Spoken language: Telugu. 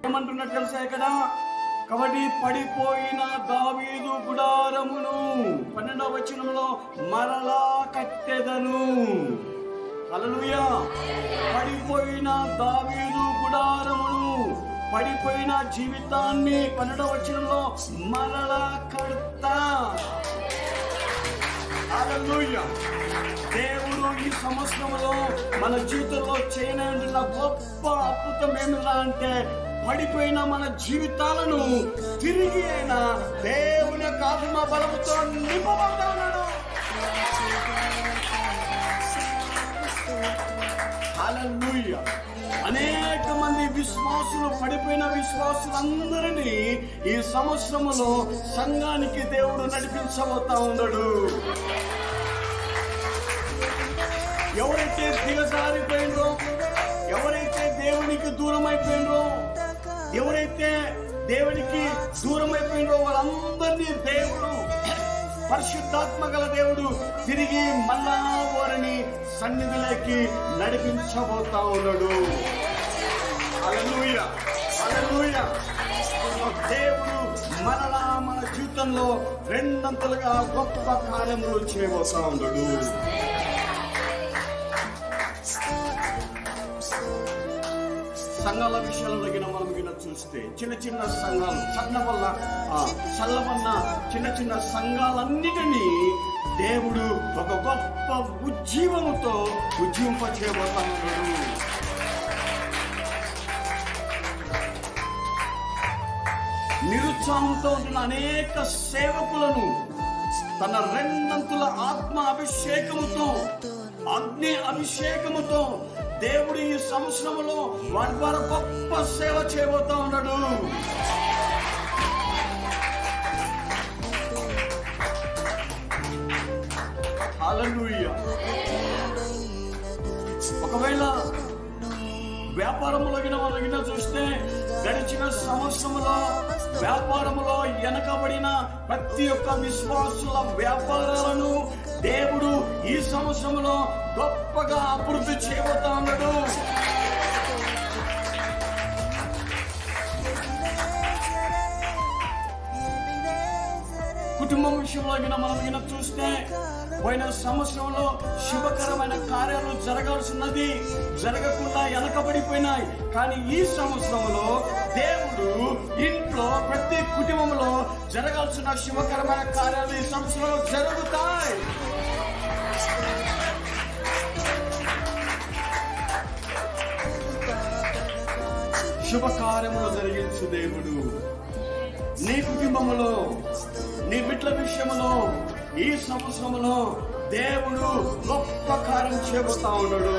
ఏమంటున్నట్టు తెలుసా ఇక్కడ? కాబట్టి పడిపోయిన దావీదు గుడారమును 12వ వచనంలో మరలా కట్టెదను. హల్లెలూయా. పడిపోయిన దావీదు గుడారమును, పడిపోయిన జీవితాన్ని 12వ వచనంలో మరలా కడతా. హల్లెలూయా. దేవుడు ఈ సంవత్సరంలో మన జీవితంలో చేయనున్న గొప్ప అద్భుతం ఏమిలా అంటే, పడిపోయిన మన జీవితాలను తిరిగి అయినా దేవుని యొక్క ఆత్మ బలముతో నింపబడతాడు. హల్లెలూయా. అనేక మంది విశ్వాసులు, పడిపోయిన విశ్వాసులందరినీ ఈ సంవత్సరంలో సంఘానికి దేవుడు నడిపించబోతా ఉన్నాడు. ఎవరైతే దిగజారిపోయినో, ఎవరైతే దేవునికి దూరం అయిపోయినో, ఎవరైతే దేవునికి దూరం అయిపోయినో వాళ్ళందరినీ దేవుడు, పరిశుద్ధాత్మ గల దేవుడు తిరిగి మళ్ళా వారిని సన్నిధిలోకి నడిపించబోతా ఉన్నాడు. హల్లెలూయా, హల్లెలూయా. దేవుడు మరలా మన జీవితంలో రెండంతలుగా గొప్ప కార్యములు చేయబోతా ఉన్నాడు. సంఘాల విషయాల్లో మనం చూస్తే చిన్న చిన్న సంఘాలు, చల్లవన్న చిన్న చిన్న సంఘాలన్నిటినీ దేవుడు ఒక గొప్ప ఉజ్జీవముతో ఉజ్జీవింపచేయబోతా ఉన్నాడు. నిరుత్సాహంతో ఉంటున్న అనేక సేవకులను తన రెండంతుల ఆత్మ అభిషేకముతో, అగ్ని అభిషేకముతో దేవుడు ఈ సంవత్సరంలో వారి ద్వారా గొప్ప సేవ చేయబోతా ఉన్నాడు. హల్లెలూయా. ఒకవేళ వ్యాపారంలో మనం చూస్తే గడిచిన సంవత్సరంలో వ్యాపారంలో వెనకబడిన ప్రతి ఒక్క విశ్వాసుల వ్యాపారాలను దేవుడు ఈ సంవత్సరంలో గొప్పగా అభివృద్ధి చేయబోతా ఉన్నాడు. కుటుంబం విషయంలో మనం చూస్తే పోయిన సంవత్సరంలో శుభకరమైన కార్యాలు జరగాల్సినది జరగకుండా వెనకబడిపోయినాయి. కానీ ఈ సంవత్సరంలో దేవుడు ఇంట్లో ప్రతి కుటుంబంలో జరగాల్సిన శుభకరమైన కార్యాలు ఈ సంవత్సరంలో జరుగుతాయి. శుభకార్యములు జరిగించు దేవుడు. నీ కుటుంబంలో, నీ బిడ్డల విషయంలో ఈ సంవత్సరంలో దేవుడు గొప్ప కార్యం చేయబోతా ఉన్నాడు.